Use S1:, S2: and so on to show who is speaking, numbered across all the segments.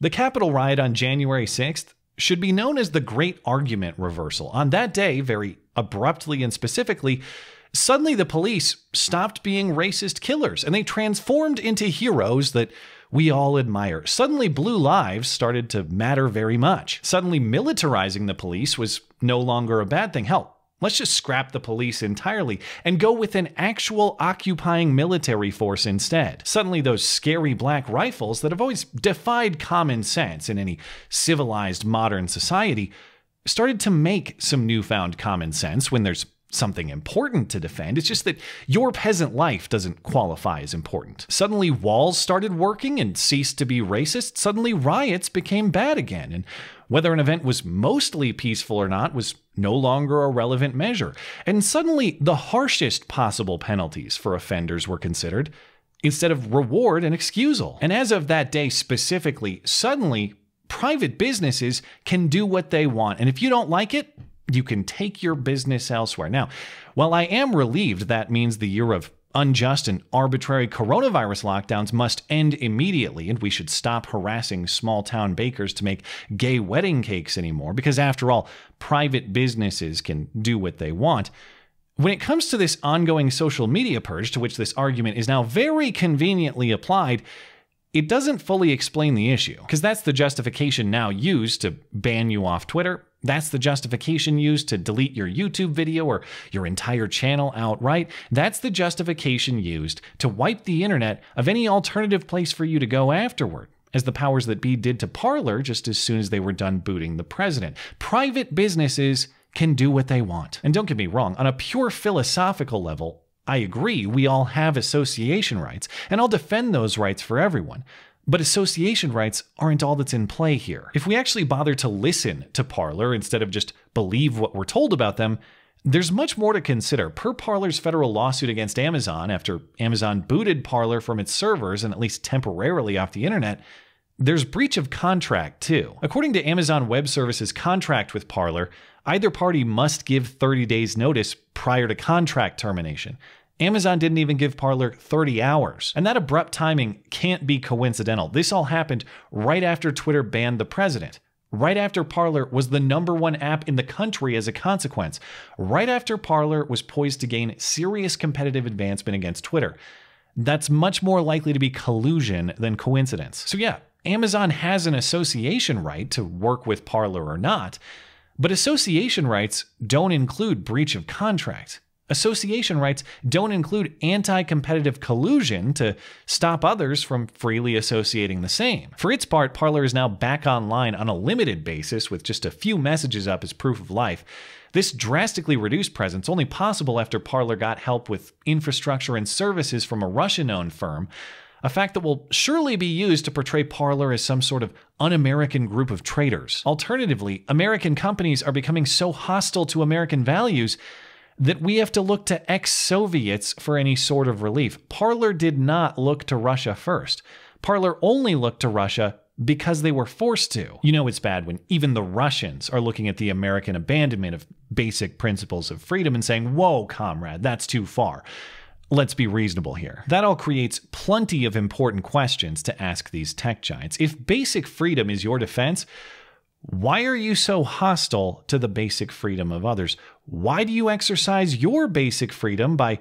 S1: The Capitol riot on January 6th should be known as the Great Argument Reversal. On that day, very abruptly and specifically, suddenly the police stopped being racist killers and they transformed into heroes that we all admire. Suddenly, blue lives started to matter very much. Suddenly, militarizing the police was no longer a bad thing. Hell, let's just scrap the police entirely and go with an actual occupying military force instead. Suddenly, those scary black rifles that have always defied common sense in any civilized modern society started to make some newfound common sense when there's something important to defend. It's just that your peasant life doesn't qualify as important. Suddenly walls started working and ceased to be racist. Suddenly riots became bad again. And whether an event was mostly peaceful or not was no longer a relevant measure. And suddenly the harshest possible penalties for offenders were considered instead of reward and excusal. And as of that day specifically, suddenly private businesses can do what they want. And if you don't like it, you can take your business elsewhere. Now, while I am relieved that means the year of unjust and arbitrary coronavirus lockdowns must end immediately, and we should stop harassing small-town bakers to make gay wedding cakes anymore, because after all, private businesses can do what they want. When it comes to this ongoing social media purge, to which this argument is now very conveniently applied, it doesn't fully explain the issue, because that's the justification now used to ban you off Twitter. That's the justification used to delete your YouTube video or your entire channel outright. That's the justification used to wipe the internet of any alternative place for you to go afterward, as the powers that be did to Parler just as soon as they were done booting the president. Private businesses can do what they want. And don't get me wrong, on a pure philosophical level, I agree we all have association rights, and I'll defend those rights for everyone. But association rights aren't all that's in play here. If we actually bother to listen to Parler instead of just believe what we're told about them, there's much more to consider. Per Parler's federal lawsuit against Amazon, after Amazon booted Parler from its servers and at least temporarily off the internet, there's breach of contract too. According to Amazon Web Services' contract with Parler, either party must give 30 days notice prior to contract termination. Amazon didn't even give Parler 30 hours. And that abrupt timing can't be coincidental. This all happened right after Twitter banned the president. Right after Parler was the #1 app in the country as a consequence. Right after Parler was poised to gain serious competitive advancement against Twitter. That's much more likely to be collusion than coincidence. So yeah, Amazon has an association right to work with Parler or not, but association rights don't include breach of contract. Association rights don't include anti-competitive collusion to stop others from freely associating the same. For its part, Parler is now back online on a limited basis with just a few messages up as proof of life. This drastically reduced presence only possible after Parler got help with infrastructure and services from a Russian-owned firm, a fact that will surely be used to portray Parler as some sort of un-American group of traitors. Alternatively, American companies are becoming so hostile to American values that we have to look to ex-Soviets for any sort of relief. Parler did not look to Russia first. Parler only looked to Russia because they were forced to. You know it's bad when even the Russians are looking at the American abandonment of basic principles of freedom and saying, whoa, comrade, that's too far. Let's be reasonable here. That all creates plenty of important questions to ask these tech giants. If basic freedom is your defense, why are you so hostile to the basic freedom of others? Why do you exercise your basic freedom by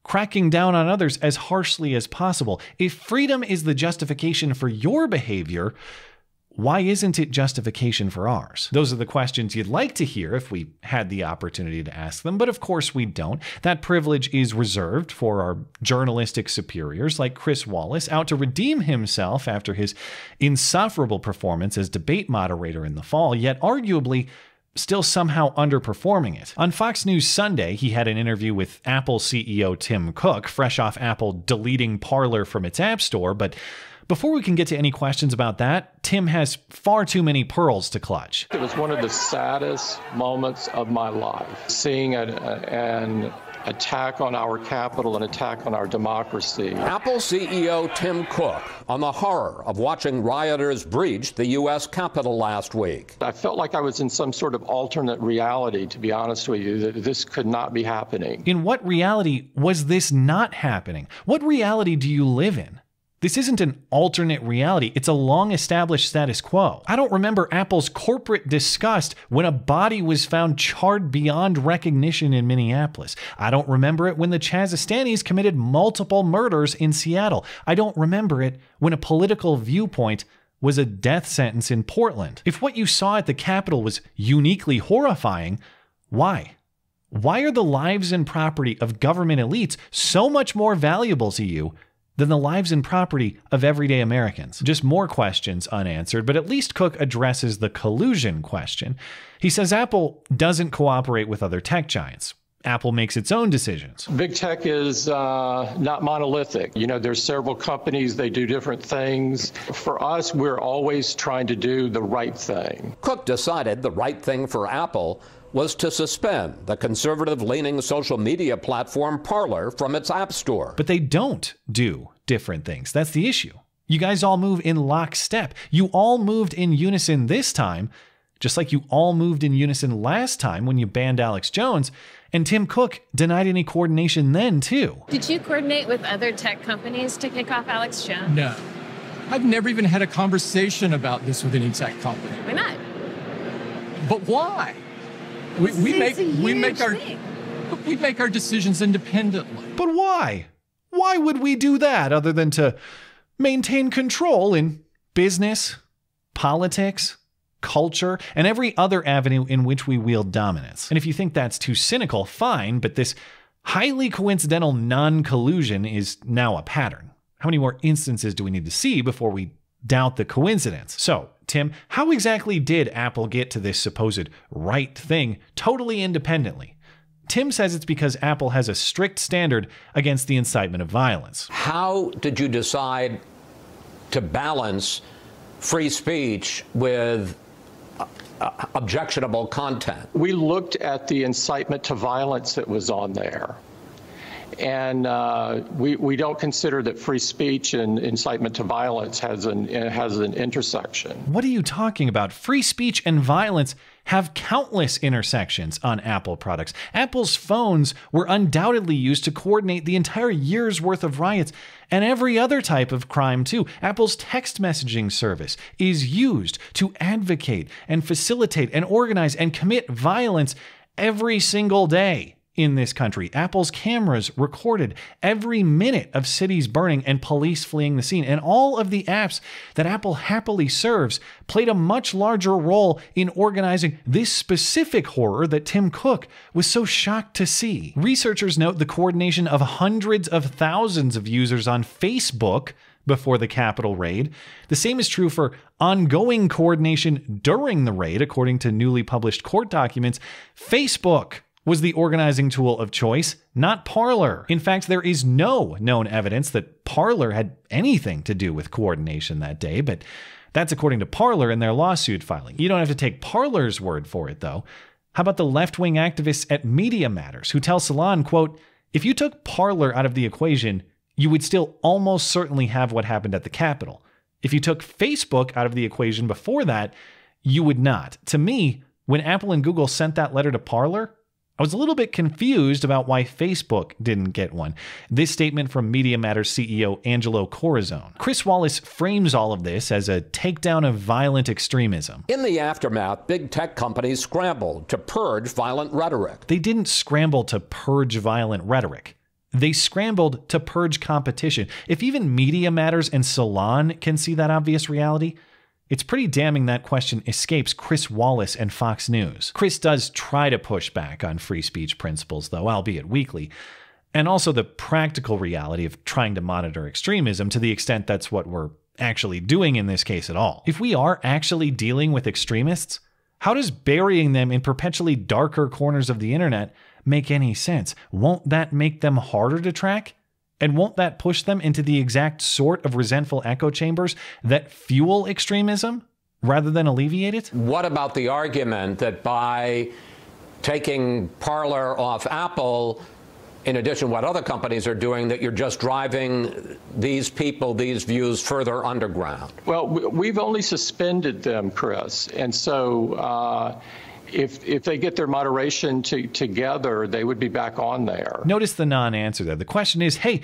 S1: cracking down on others as harshly as possible? If freedom is the justification for your behavior, why isn't it justification for ours? Those are the questions you'd like to hear if we had the opportunity to ask them, but of course we don't. That privilege is reserved for our journalistic superiors like Chris Wallace, out to redeem himself after his insufferable performance as debate moderator in the fall, yet arguably still somehow underperforming it. On Fox News Sunday, he had an interview with Apple CEO Tim Cook, fresh off Apple deleting Parler from its App Store, but before we can get to any questions about that, Tim has far too many pearls to clutch.
S2: It was one of the saddest moments of my life, seeing an attack on our capital, an attack on our democracy.
S3: Apple CEO Tim Cook on the horror of watching rioters breach the U.S. Capitol last week.
S2: I felt like I was in some sort of alternate reality, to be honest with you, that this could not be happening.
S1: In what reality was this not happening? What reality do you live in? This isn't an alternate reality. It's a long-established status quo. I don't remember Apple's corporate disgust when a body was found charred beyond recognition in Minneapolis. I don't remember it when the Chazastanis committed multiple murders in Seattle. I don't remember it when a political viewpoint was a death sentence in Portland. If what you saw at the Capitol was uniquely horrifying, why? Why are the lives and property of government elites so much more valuable to you than the lives and property of everyday Americans? Just more questions unanswered, but at least Cook addresses the collusion question. He says Apple doesn't cooperate with other tech giants. Apple makes its own decisions.
S2: Big tech is not monolithic. You know, there's several companies, they do different things. For us, we're always trying to do the right thing.
S3: Cook decided the right thing for Apple was to suspend the conservative-leaning social media platform Parler from its App Store.
S1: But they don't do different things. That's the issue. You guys all move in lockstep. You all moved in unison this time, just like you all moved in unison last time when you banned Alex Jones. And Tim Cook denied any coordination then, too.
S4: Did you coordinate with other tech companies to kick off Alex Jones?
S5: No. I've never even had a conversation about this with any tech company.
S4: Why not?
S5: But why? We make our decisions independently.
S1: But why? Why would we do that other than to maintain control in business, politics, culture, and every other avenue in which we wield dominance? And if you think that's too cynical, fine, but this highly coincidental non-collusion is now a pattern. How many more instances do we need to see before we doubt the coincidence? So, Tim, how exactly did Apple get to this supposed right thing totally independently? Tim says it's because Apple has a strict standard against the incitement of violence.
S3: How did you decide to balance free speech with objectionable content?
S2: We looked at the incitement to violence that was on there. And we don't consider that free speech and incitement to violence has an intersection.
S1: What are you talking about? Free speech and violence have countless intersections on Apple products. Apple's phones were undoubtedly used to coordinate the entire year's worth of riots and every other type of crime too. Apple's text messaging service is used to advocate and facilitate and organize and commit violence every single day. In this country, Apple's cameras recorded every minute of cities burning and police fleeing the scene, and all of the apps that Apple happily serves played a much larger role in organizing this specific horror that Tim Cook was so shocked to see. Researchers note the coordination of hundreds of thousands of users on Facebook before the Capitol raid. The same is true for ongoing coordination during the raid, according to newly published court documents. Facebook was the organizing tool of choice, not Parler. In fact, there is no known evidence that Parler had anything to do with coordination that day, but that's according to Parler in their lawsuit filing. You don't have to take Parler's word for it, though. How about the left-wing activists at Media Matters who tell Salon, quote, if you took Parler out of the equation, you would still almost certainly have what happened at the Capitol. If you took Facebook out of the equation before that, you would not. To me, when Apple and Google sent that letter to Parler, I was a little bit confused about why Facebook didn't get one. This statement from Media Matters CEO Angelo Corazon. Chris Wallace frames all of this as a takedown of violent extremism.
S3: In the aftermath, big tech companies scrambled to purge violent rhetoric.
S1: They didn't scramble to purge violent rhetoric. They scrambled to purge competition. If even Media Matters and Salon can see that obvious reality, it's pretty damning that question escapes Chris Wallace and Fox News. Chris does try to push back on free speech principles, though, albeit weakly, and also the practical reality of trying to monitor extremism to the extent that's what we're actually doing in this case at all. If we are actually dealing with extremists, how does burying them in perpetually darker corners of the internet make any sense? Won't that make them harder to track? And won't that push them into the exact sort of resentful echo chambers that fuel extremism rather than alleviate it?
S3: What about the argument that by taking Parler off Apple, in addition to what other companies are doing, that you're just driving these people, these views further underground?
S2: Well, we've only suspended them, Chris. And so if they get their moderation together, they would be back on there.
S1: Notice the non-answer there. The question is, hey,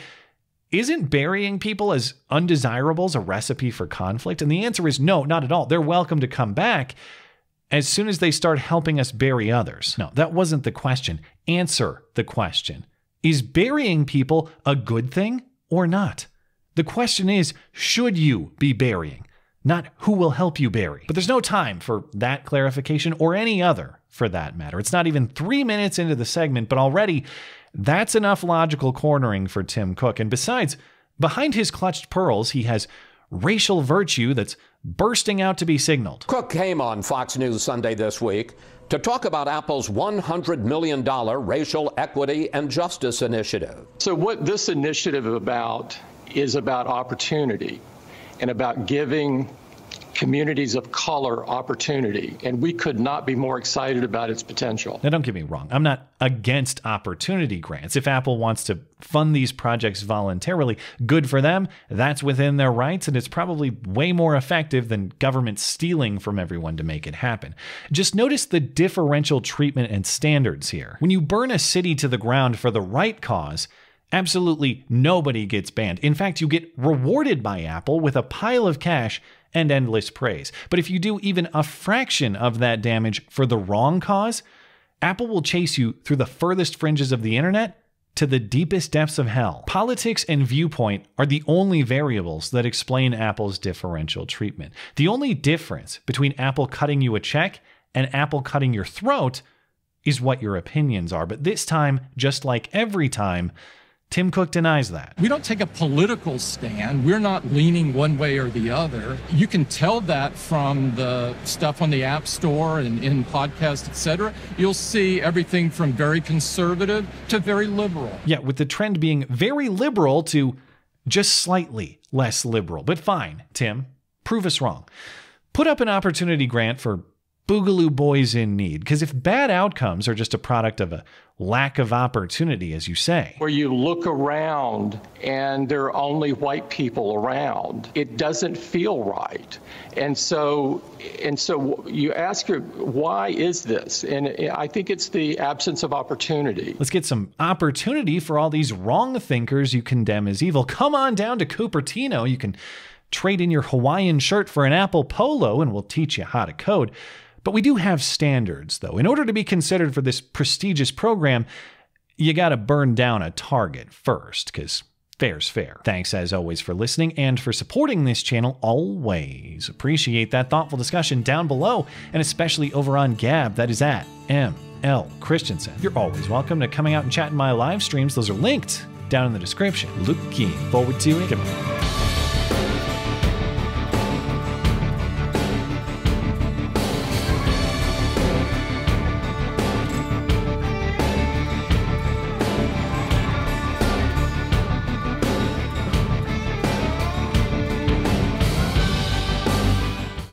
S1: Isn't burying people as undesirables a recipe for conflict? And the answer is no, not at all. They're welcome to come back as soon as they start helping us bury others. No, that wasn't the question. Answer the question. Is burying people a good thing or not? The question is, should you be burying? Not who will help you bury. But there's no time for that clarification or any other for that matter. It's not even 3 minutes into the segment, but already that's enough logical cornering for Tim Cook. And besides, behind his clutched pearls, he has racial virtue that's bursting out to be signaled.
S3: Cook came on Fox News Sunday this week to talk about Apple's $100 million Racial Equity and Justice Initiative.
S2: So what this initiative is about opportunity and about giving communities of color opportunity, and we could not be more excited about its potential.
S1: Now, don't get me wrong. I'm not against opportunity grants. If Apple wants to fund these projects voluntarily, good for them. That's within their rights, and it's probably way more effective than government stealing from everyone to make it happen. Just notice the differential treatment and standards here. When you burn a city to the ground for the right cause, absolutely nobody gets banned. In fact, you get rewarded by Apple with a pile of cash and endless praise. But if you do even a fraction of that damage for the wrong cause, Apple will chase you through the furthest fringes of the internet to the deepest depths of hell. Politics and viewpoint are the only variables that explain Apple's differential treatment. The only difference between Apple cutting you a check and Apple cutting your throat is what your opinions are. But this time, just like every time, Tim Cook denies that.
S5: We don't take a political stand. We're not leaning one way or the other. You can tell that from the stuff on the App Store and in podcasts, etc. You'll see everything from very conservative to very liberal.
S1: Yeah, with the trend being very liberal to just slightly less liberal. But fine, Tim, prove us wrong. Put up an opportunity grant for Boogaloo boys in need, because if bad outcomes are just a product of a lack of opportunity, as you say,
S2: where you look around and there are only white people around, it doesn't feel right. And so you ask her, why is this? And I think it's the absence of opportunity.
S1: Let's get some opportunity for all these wrong thinkers you condemn as evil. Come on down to Cupertino. You can trade in your Hawaiian shirt for an Apple Polo and we'll teach you how to code. But we do have standards, though. In order to be considered for this prestigious program, you got to burn down a target first, because fair's fair. Thanks, as always, for listening and for supporting this channel. Always appreciate that thoughtful discussion down below, and especially over on Gab. That is at ML Christiansen. You're always welcome to coming out and chat in my live streams. Those are linked down in the description. Looking forward to it. Goodbye.